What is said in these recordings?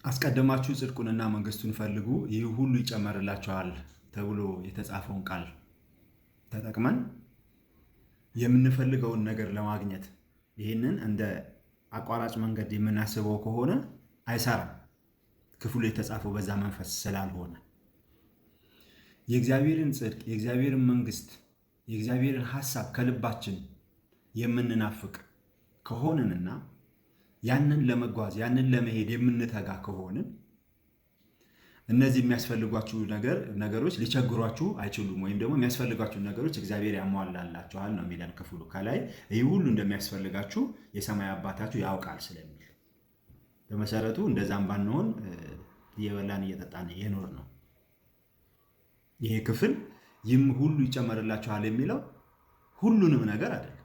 አስቀድማችሁ ጽድቁንና መንግስቱን ፈልጉ ይህ ሁሉ ይጨመርላችኋል ተብሎ የተጻፈውን ቃል ተጠቅመን የምንፈልገውን ነገር ለማግኘት ይህንን እንደ አቋራጭ መንገድ የምናስበው ከሆነ አይሰራም። ክፍሉ የተጻፈው በዛ መንፈስ ስላልሆነ የእግዚአብሔርን ጽድቅ፣ የእግዚአብሔርን መንግስት፣ የእግዚአብሔርን ሐሳብ ከልባችን የምንናፍቅ ከሆንንና ያንን ለመጓዝ ያንን ለመሄድ የምንተጋ ከሆንን እነዚህ የሚያስፈልጓችሁ ነገሮች ሊቸግሯችሁ አይችሉም። ወይም ደግሞ የሚያስፈልጓችሁ ነገሮች እግዚአብሔር ያሟላላችኋል ነው የሚለን ክፍሉ። ከላይ ይህ ሁሉ እንደሚያስፈልጋችሁ የሰማይ አባታችሁ ያውቃል ስለሚል በመሰረቱ እንደዛም ባንሆን እየበላን እየጠጣን የኖር ነው። ይሄ ክፍል ይህም ሁሉ ይጨመርላችኋል የሚለው ሁሉንም ነገር አይደለም።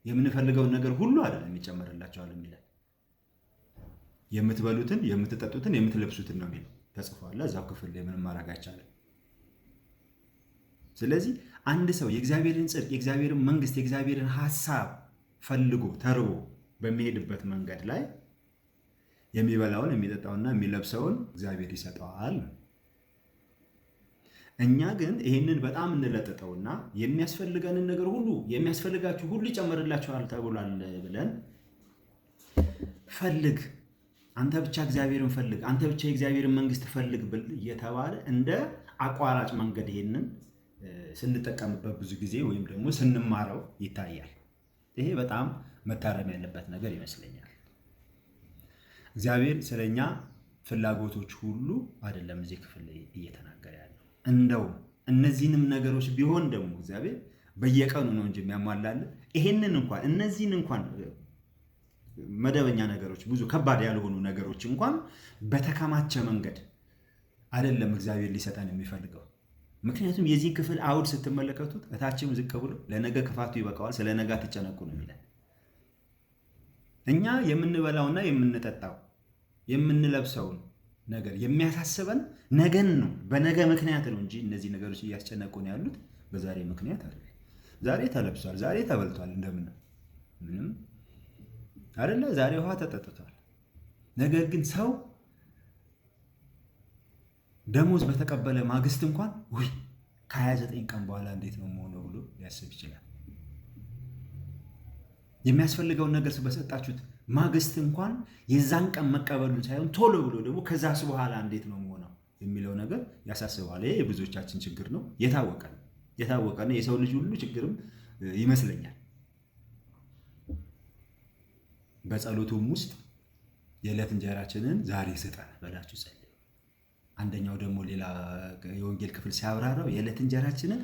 የምንፈልገውን ነገር ሁሉ አይደለም ይጨመርላችኋል የሚለው የምትበሉትን፣ የምትጠጡትን፣ የምትለብሱትን ነው የሚለው ተጽፏል እዛው ክፍል ላይ። ምንም ማድረግ አይቻልም። ስለዚህ አንድ ሰው የእግዚአብሔርን ጽድቅ፣ የእግዚአብሔርን መንግስት፣ የእግዚአብሔርን ሐሳብ ፈልጎ ተርቦ በሚሄድበት መንገድ ላይ የሚበላውን የሚጠጣውና የሚለብሰውን እግዚአብሔር ይሰጠዋል። እኛ ግን ይህንን በጣም እንለጥጠውና የሚያስፈልገንን ነገር ሁሉ የሚያስፈልጋችሁ ሁሉ ይጨመርላችኋል ተብሏል ብለን ፈልግ፣ አንተ ብቻ እግዚአብሔርን ፈልግ፣ አንተ ብቻ የእግዚአብሔርን መንግስት ፈልግ ብል እየተባለ እንደ አቋራጭ መንገድ ይሄንን ስንጠቀምበት ብዙ ጊዜ ወይም ደግሞ ስንማረው ይታያል። ይሄ በጣም መታረም ያለበት ነገር ይመስለኛል። እግዚአብሔር ስለኛ ፍላጎቶች ሁሉ አይደለም እዚህ ክፍል ላይ እየተናገረ ያለው። እንደው እነዚህንም ነገሮች ቢሆን ደግሞ እግዚአብሔር በየቀኑ ነው እንጂ የሚያሟላልን ይሄንን እንኳን እነዚህን እንኳን መደበኛ ነገሮች ብዙ ከባድ ያልሆኑ ነገሮች እንኳን በተከማቸ መንገድ አይደለም እግዚአብሔር ሊሰጠን የሚፈልገው። ምክንያቱም የዚህ ክፍል አውድ ስትመለከቱት እታችም ዝቅ ብሎ ለነገ ክፋቱ ይበቃዋል፣ ስለ ነገ አትጨነቁ ነው የሚለን። እኛ የምንበላውና የምንጠጣው የምንለብሰውን ነገር የሚያሳስበን ነገን ነው፣ በነገ ምክንያት ነው እንጂ እነዚህ ነገሮች እያስጨነቁን ያሉት በዛሬ ምክንያት አይደለም። ዛሬ ተለብሷል፣ ዛሬ ተበልቷል፣ እንደምን ምንም አይደለ፣ ዛሬ ውሃ ተጠጥቷል። ነገር ግን ሰው ደሞዝ በተቀበለ ማግስት እንኳን ውይ ከ29 ቀን በኋላ እንዴት ነው የምሆነው ብሎ ሊያስብ ይችላል። የሚያስፈልገውን ነገር በሰጣችሁት ማግስት እንኳን የዛን ቀን መቀበሉን ሳይሆን ቶሎ ብሎ ደግሞ ከዛስ በኋላ እንዴት ነው የምሆነው የሚለው ነገር ያሳስበዋል። ይሄ የብዙዎቻችን ችግር ነው፣ የታወቀ ነው፣ የሰው ልጅ ሁሉ ችግርም ይመስለኛል። በጸሎቱም ውስጥ የዕለት እንጀራችንን ዛሬ ስጠን በላችሁ ጸልዩ። አንደኛው ደግሞ ሌላ የወንጌል ክፍል ሲያብራራው የዕለት እንጀራችንን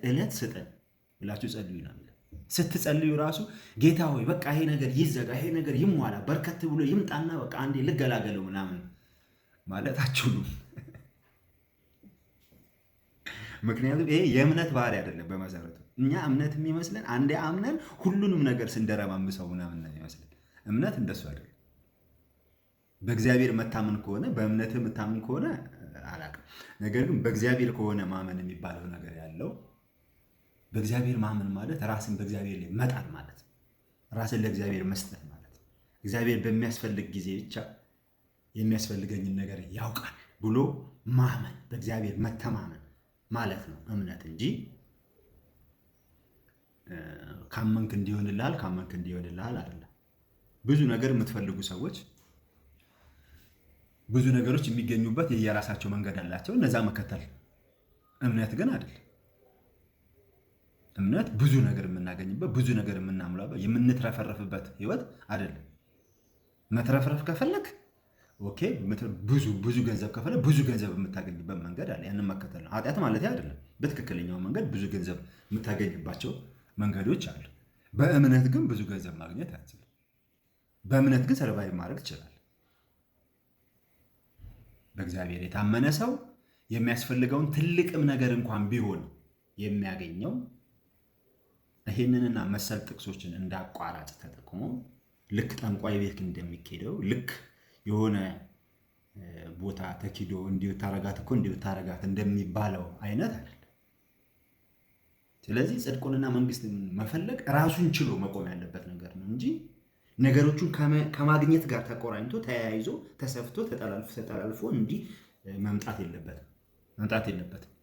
ዕለት ስጠን ብላችሁ ጸልዩ ነው። ስትጸልዩ ራሱ ጌታ ሆይ በቃ ይሄ ነገር ይዘጋ፣ ይሄ ነገር ይሟላ፣ በርከት ብሎ ይምጣና በቃ አንዴ ልገላገለው ምናምን ማለት አትችሉም። ምክንያቱም ይሄ የእምነት ባህሪ አይደለም። በመሰረቱ እኛ እምነት የሚመስለን አንዴ አምነን ሁሉንም ነገር ስንደረማምሰው ምናምን ነው የሚመስለን። እምነት እንደሱ አይደለም። በእግዚአብሔር መታመን ከሆነ በእምነት የምታምን ከሆነ አላውቅም። ነገር ግን በእግዚአብሔር ከሆነ ማመን የሚባለው ነገር ያለው በእግዚአብሔር ማመን ማለት ራስን በእግዚአብሔር ላይ መጣል ማለት ነው። ራስን ለእግዚአብሔር መስጠት ማለት ነው። እግዚአብሔር በሚያስፈልግ ጊዜ ብቻ የሚያስፈልገኝን ነገር ያውቃል ብሎ ማመን፣ በእግዚአብሔር መተማመን ማለት ነው እምነት እንጂ ካመንክ እንዲሆንልሃል ካመንክ እንዲሆንልሃል አይደለም። ብዙ ነገር የምትፈልጉ ሰዎች ብዙ ነገሮች የሚገኙበት የየራሳቸው መንገድ አላቸው። እነዛ መከተል እምነት ግን አይደለም። እምነት ብዙ ነገር የምናገኝበት ብዙ ነገር የምናሙላበት የምንትረፈረፍበት ህይወት አይደለም። መትረፍረፍ ከፈለክ ኦኬ፣ ብዙ ገንዘብ ከፈለክ ብዙ ገንዘብ የምታገኝበት መንገድ አለ። ያንን መከተል ነው። ኃጢአት ማለት አይደለም። በትክክለኛው መንገድ ብዙ ገንዘብ የምታገኝባቸው መንገዶች አሉ። በእምነት ግን ብዙ ገንዘብ ማግኘት አትችልም። በእምነት ግን ሰርቫይቭ ማድረግ ይችላል። በእግዚአብሔር የታመነ ሰው የሚያስፈልገውን ትልቅም ነገር እንኳን ቢሆን የሚያገኘው ይሄንንና መሰል ጥቅሶችን እንደ አቋራጭ ተጠቅሞ ልክ ጠንቋይ ቤት እንደሚኬደው ልክ የሆነ ቦታ ተኪዶ እንዲሁ ታረጋት እኮ እንዲሁ ታረጋት እንደሚባለው አይነት አይደለም። ስለዚህ ጽድቁንና መንግስትን መፈለግ ራሱን ችሎ መቆም ያለበት ነገር ነው እንጂ ነገሮቹን ከማግኘት ጋር ተቆራኝቶ ተያይዞ ተሰፍቶ ተጠላልፎ እንዲህ መምጣት የለበትም።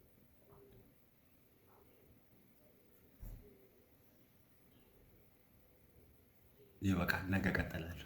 ይበቃል። ነገ ቀጥላለሁ።